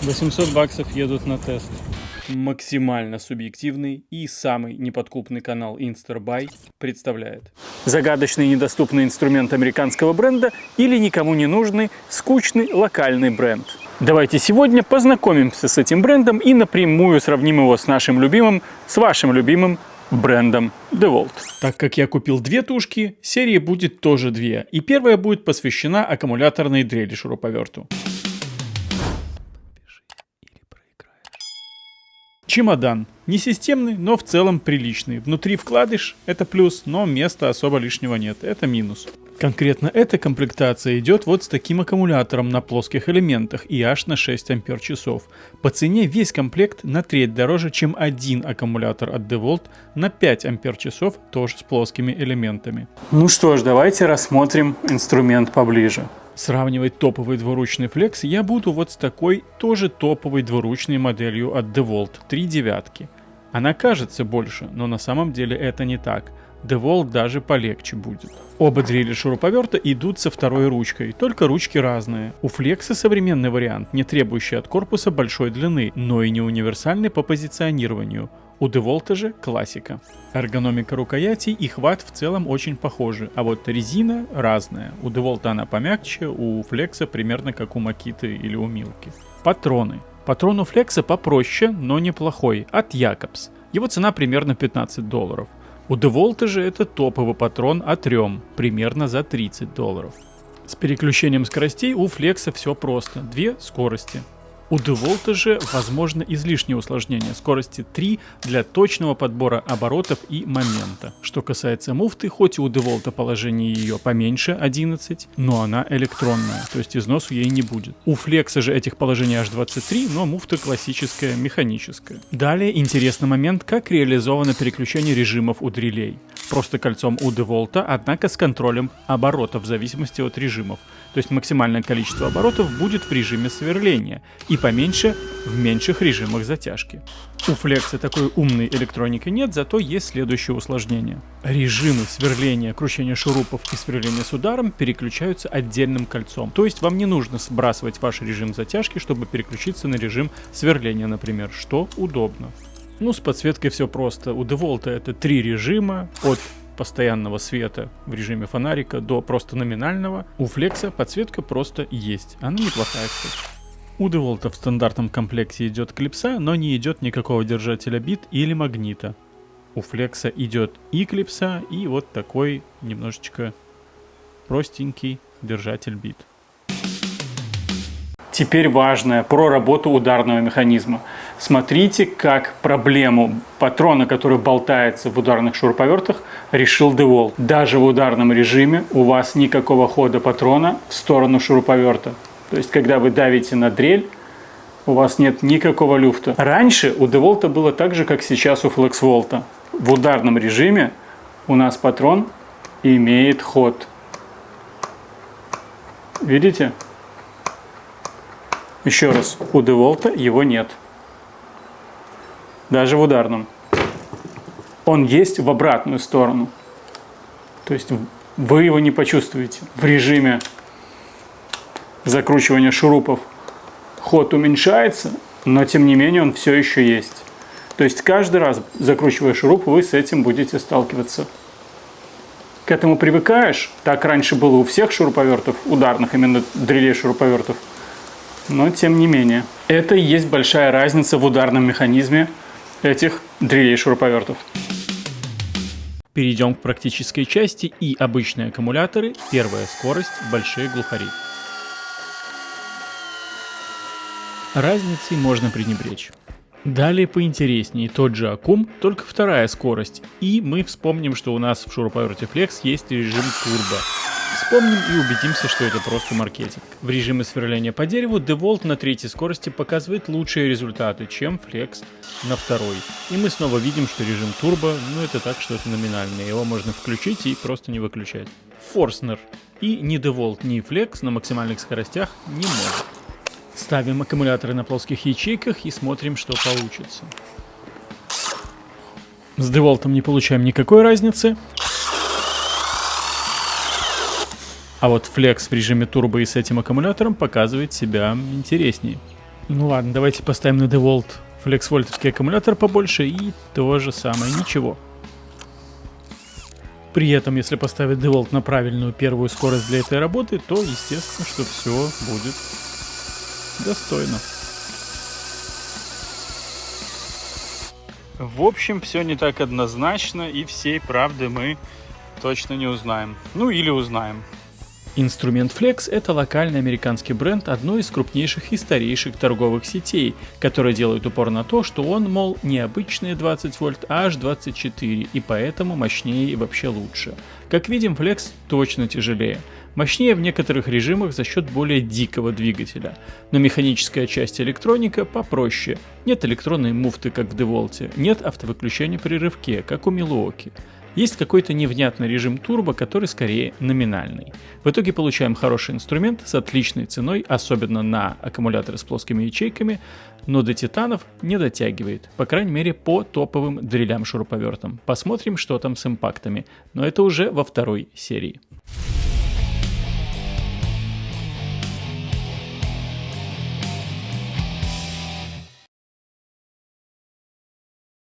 $800 едут на тест. Максимально субъективный и самый неподкупный канал Instarbuy представляет загадочный и недоступный инструмент американского бренда или никому не нужный, скучный локальный бренд. Давайте сегодня познакомимся с этим брендом и напрямую сравним его с нашим любимым, с вашим любимым брендом DeWalt. Так как я купил две тушки, серии будет тоже две, и первая будет посвящена аккумуляторной дрели шуруповерту. Чемодан. Не системный, но в целом приличный. Внутри вкладыш – это плюс, но места особо лишнего нет. Это минус. Конкретно эта комплектация идет вот с таким аккумулятором на плоских элементах и аж на 6 ампер-часов. По цене весь комплект на треть дороже, чем один аккумулятор от DeWalt на 5 ампер-часов, тоже с плоскими элементами. Ну что ж, давайте рассмотрим инструмент поближе. Сравнивать топовый двуручный Flex я буду вот с такой тоже топовой двуручной моделью от DeWalt 3 девятки. Она кажется больше, но на самом деле это не так. DeWalt даже полегче будет. Оба дрели шуруповерта идут со второй ручкой, только ручки разные. У Flex современный вариант, не требующий от корпуса большой длины, но и не универсальный по позиционированию. У DeWalt же классика. Эргономика рукоятей и хват в целом очень похожи, а вот резина разная. У DeWalt она помягче, у Flex примерно как у Makita или у Milky. Патроны. Патрон у Flex попроще, но неплохой, от Jacobs. Его цена примерно $15. У DeWalt же это топовый патрон от Röhm, примерно за $30. С переключением скоростей у Flex все просто, две скорости. У DeWalt же возможно излишнее усложнение, скорости 3 для точного подбора оборотов и момента. Что касается муфты, хоть и у DeWalt положение ее поменьше 11, но она электронная, то есть износу ей не будет. У Flex же этих положений аж 23, но муфта классическая, механическая. Далее интересный момент, как реализовано переключение режимов у дрелей. Просто кольцом у DeWalt, однако с контролем оборотов в зависимости от режимов. То есть максимальное количество оборотов будет в режиме сверления и поменьше в меньших режимах затяжки. У Flex такой умной электроники нет, зато есть следующее усложнение. Режимы сверления, кручения шурупов и сверления с ударом переключаются отдельным кольцом. То есть вам не нужно сбрасывать ваш режим затяжки, чтобы переключиться на режим сверления, например, что удобно. Ну, с подсветкой все просто. У DeWalt это 3 режима, от постоянного света в режиме фонарика до просто номинального. У Flex подсветка просто есть. Она неплохая, кстати. У DeWalt в стандартном комплекте идет клипса, но не идет никакого держателя бит или магнита. У Flex идет и клипса, и вот такой немножечко простенький держатель бит. Теперь важное про работу ударного механизма. Смотрите, как проблему патрона, который болтается в ударных шуруповертах, решил DeWalt. Даже в ударном режиме у вас никакого хода патрона в сторону шуруповерта. То есть, когда вы давите на дрель, у вас нет никакого люфта. Раньше у DeWalt было так же, как сейчас у FlexVolt. В ударном режиме у нас патрон имеет ход. Видите? Еще раз, у DeWalt его нет. Даже в ударном. Он есть в обратную сторону. То есть вы его не почувствуете. В режиме закручивания шурупов ход уменьшается, но тем не менее он все еще есть. То есть каждый раз, закручивая шуруп, вы с этим будете сталкиваться. К этому привыкаешь. Так раньше было у всех шуруповертов, ударных, именно дрелей шуруповертов. Но тем не менее. Это и есть большая разница в ударном механизме этих дрелей шуруповертов. Перейдем к практической части и обычные аккумуляторы. Первая скорость, большие глухари. Разницей можно пренебречь. Далее поинтереснее, тот же аккум, только вторая скорость. И мы вспомним, что у нас в шуруповерте Flex есть режим турбо. Вспомним и убедимся, что это просто маркетинг. В режиме сверления по дереву DeWalt на третьей скорости показывает лучшие результаты, чем Flex на второй. И мы снова видим, что режим турбо, ну это так, что это номинальное. Его можно включить и просто не выключать. Forstner и ни DeWalt, ни Flex на максимальных скоростях не может. Ставим аккумуляторы на плоских ячейках и смотрим, что получится. С DeWalt не получаем никакой разницы. А вот Flex в режиме турбо и с этим аккумулятором показывает себя интереснее. Ну ладно, давайте поставим на DeWalt флексвольтовский аккумулятор побольше и то же самое, ничего. При этом, если поставить DeWalt на правильную первую скорость для этой работы, то естественно, что все будет достойно. В общем, все не так однозначно, и всей правды мы точно не узнаем. Ну или узнаем. Инструмент Flex – это локальный американский бренд одной из крупнейших и старейших торговых сетей, которые делают упор на то, что он, мол, не обычные 20 вольт, а аж 24, и поэтому мощнее и вообще лучше. Как видим, Flex точно тяжелее. Мощнее в некоторых режимах за счет более дикого двигателя. Но механическая часть электроника попроще. Нет электронной муфты, как в DeWalt, нет автовыключения при рывке, как у Milwaukee. Есть какой-то невнятный режим турбо, который скорее номинальный. В итоге получаем хороший инструмент с отличной ценой, особенно на аккумуляторы с плоскими ячейками, но до титанов не дотягивает, по крайней мере по топовым дрелям-шуруповертам. Посмотрим, что там с импактами, но это уже во второй серии.